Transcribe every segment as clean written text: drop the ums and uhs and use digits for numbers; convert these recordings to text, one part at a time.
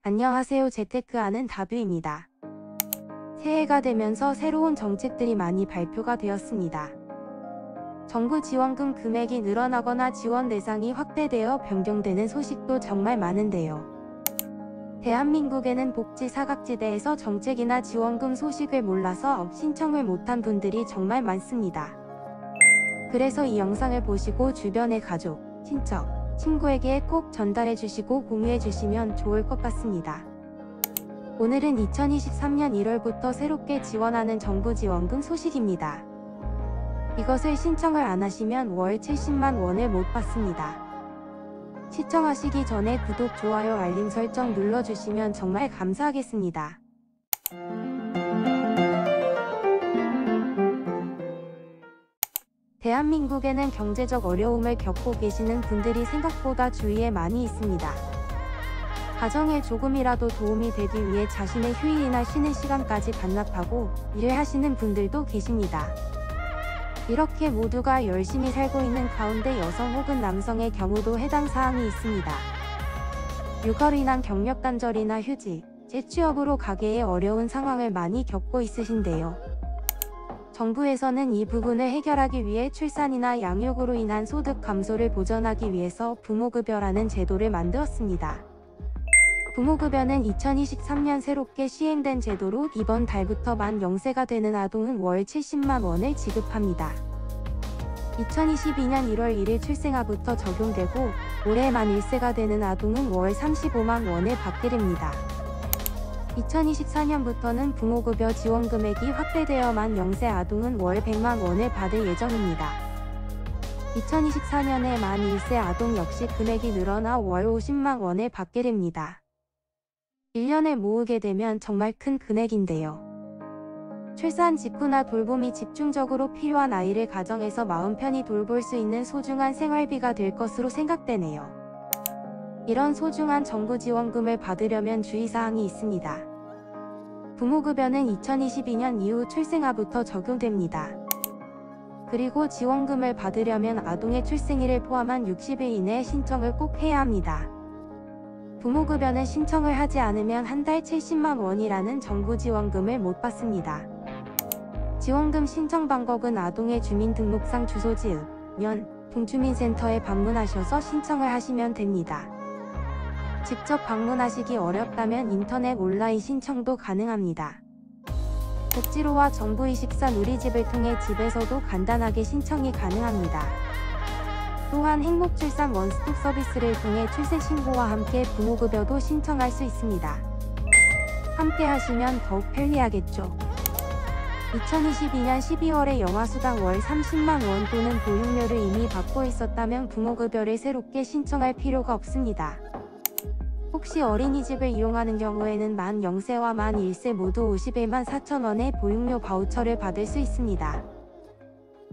안녕하세요. 재테크하는 다뷰입니다. 새해가 되면서 새로운 정책들이 많이 발표가 되었습니다. 정부 지원금 금액이 늘어나거나 지원 대상이 확대되어 변경되는 소식도 정말 많은데요. 대한민국에는 복지 사각지대에서 정책이나 지원금 소식을 몰라서 신청을 못한 분들이 정말 많습니다. 그래서 이 영상을 보시고 주변의 가족, 친척, 친구에게 꼭 전달해 주시고 공유해 주시면 좋을 것 같습니다. 오늘은 2023년 1월부터 새롭게 지원하는 정부 지원금 소식입니다. 이것을 신청을 안 하시면 월 70만 원을 못 받습니다. 시청하시기 전에 구독, 좋아요, 알림 설정 눌러주시면 정말 감사하겠습니다. 대한민국에는 경제적 어려움을 겪고 계시는 분들이 생각보다 주위에 많이 있습니다. 가정에 조금이라도 도움이 되기 위해 자신의 휴일이나 쉬는 시간까지 반납하고 일을 하시는 분들도 계십니다. 이렇게 모두가 열심히 살고 있는 가운데 여성 혹은 남성의 경우도 해당 사항이 있습니다. 육아로 인한 경력 단절이나 휴직, 재취업으로 가계의 어려운 상황을 많이 겪고 있으신데요. 정부에서는 이 부분을 해결하기 위해 출산이나 양육으로 인한 소득 감소를 보전하기 위해서 부모급여라는 제도를 만들었습니다. 부모급여는 2023년 새롭게 시행된 제도로 이번 달부터 만 0세가 되는 아동은 월 70만 원을 지급합니다. 2022년 1월 1일 출생아부터 적용되고 올해 만 1세가 되는 아동은 월 35만 원을 받게 됩니다. 2024년부터는 부모급여 지원금액이 확대되어 만 0세 아동은 월 100만 원을 받을 예정입니다. 2024년에 만 1세 아동 역시 금액이 늘어나 월 50만 원을 받게 됩니다. 1년을 모으게 되면 정말 큰 금액인데요. 출산 직후나 돌봄이 집중적으로 필요한 아이를 가정에서 마음 편히 돌볼 수 있는 소중한 생활비가 될 것으로 생각되네요. 이런 소중한 정부 지원금을 받으려면 주의사항이 있습니다. 부모급여는 2022년 이후 출생아부터 적용됩니다. 그리고 지원금을 받으려면 아동의 출생일을 포함한 60일 이내에 신청을 꼭 해야 합니다. 부모급여는 신청을 하지 않으면 한 달 70만 원이라는 정부 지원금을 못 받습니다. 지원금 신청 방법은 아동의 주민등록상 주소 지으면 동주민센터에 방문하셔서 신청을 하시면 됩니다. 직접 방문하시기 어렵다면 인터넷 온라인 신청도 가능합니다. 복지로와 정부이식사 누리집을 통해 집에서도 간단하게 신청이 가능합니다. 또한 행복출산 원스톱 서비스를 통해 출생신고와 함께 부모급여도 신청할 수 있습니다. 함께 하시면 더욱 편리하겠죠. 2022년 12월에 영아수당 월 30만 원 또는 보육료를 이미 받고 있었다면 부모급여를 새롭게 신청할 필요가 없습니다. 혹시 어린이집을 이용하는 경우에는 만 0세와 만 1세 모두 51만 4천 원의 보육료 바우처를 받을 수 있습니다.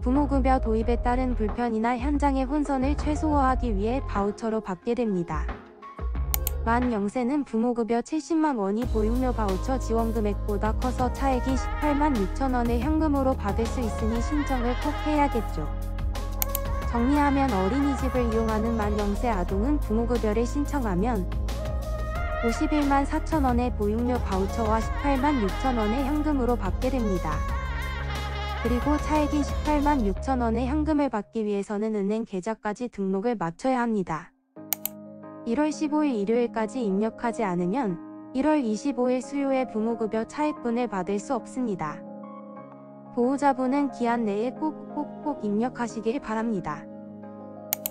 부모급여 도입에 따른 불편이나 현장의 혼선을 최소화하기 위해 바우처로 받게 됩니다. 만 0세는 부모급여 70만 원이 보육료 바우처 지원금액보다 커서 차액이 18만 6천 원을 현금으로 받을 수 있으니 신청을 꼭 해야겠죠. 정리하면 어린이집을 이용하는 만 0세 아동은 부모급여를 신청하면 51만 4천 원의 보육료 바우처와 18만 6천 원의 현금으로 받게 됩니다. 그리고 차액인 18만 6천 원의 현금을 받기 위해서는 은행 계좌까지 등록을 마쳐야 합니다. 1월 15일 일요일까지 입력하지 않으면 1월 25일 수요일 부모급여 차액분을 받을 수 없습니다. 보호자분은 기한 내에 꼭 입력하시길 바랍니다.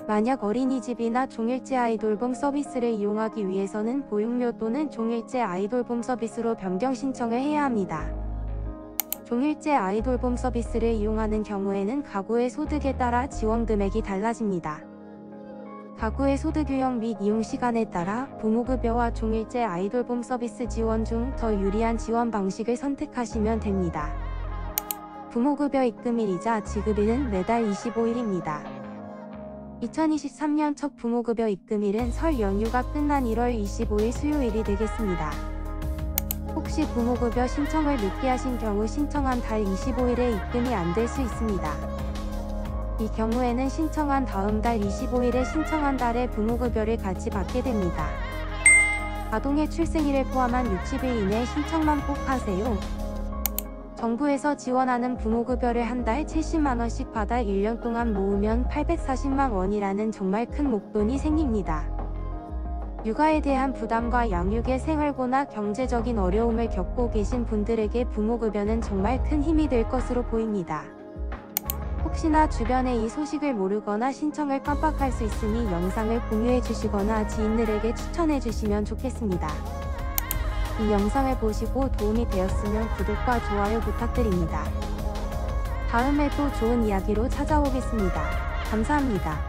만약 어린이집이나 종일제 아이돌봄 서비스를 이용하기 위해서는 보육료 또는 종일제 아이돌봄 서비스로 변경 신청을 해야 합니다. 종일제 아이돌봄 서비스를 이용하는 경우에는 가구의 소득에 따라 지원 금액이 달라집니다. 가구의 소득 유형 및 이용 시간에 따라 부모급여와 종일제 아이돌봄 서비스 지원 중 더 유리한 지원 방식을 선택하시면 됩니다. 부모급여 입금일이자 지급일은 매달 25일입니다. 2023년 첫 부모급여 입금일은 설 연휴가 끝난 1월 25일 수요일이 되겠습니다. 혹시 부모급여 신청을 늦게 하신 경우 신청한 달 25일에 입금이 안 될 수 있습니다. 이 경우에는 신청한 다음 달 25일에 신청한 달에 부모급여를 같이 받게 됩니다. 아동의 출생일을 포함한 60일 이내 신청만 꼭 하세요. 정부에서 지원하는 부모급여를 한 달 70만원씩 받아 1년 동안 모으면 840만원이라는 정말 큰 목돈이 생깁니다. 육아에 대한 부담과 양육의 생활고나 경제적인 어려움을 겪고 계신 분들에게 부모급여는 정말 큰 힘이 될 것으로 보입니다. 혹시나 주변에 이 소식을 모르거나 신청을 깜빡할 수 있으니 영상을 공유해 주시거나 지인들에게 추천해 주시면 좋겠습니다. 이 영상을 보시고 도움이 되었으면 구독과 좋아요 부탁드립니다. 다음에 또 좋은 이야기로 찾아오겠습니다. 감사합니다.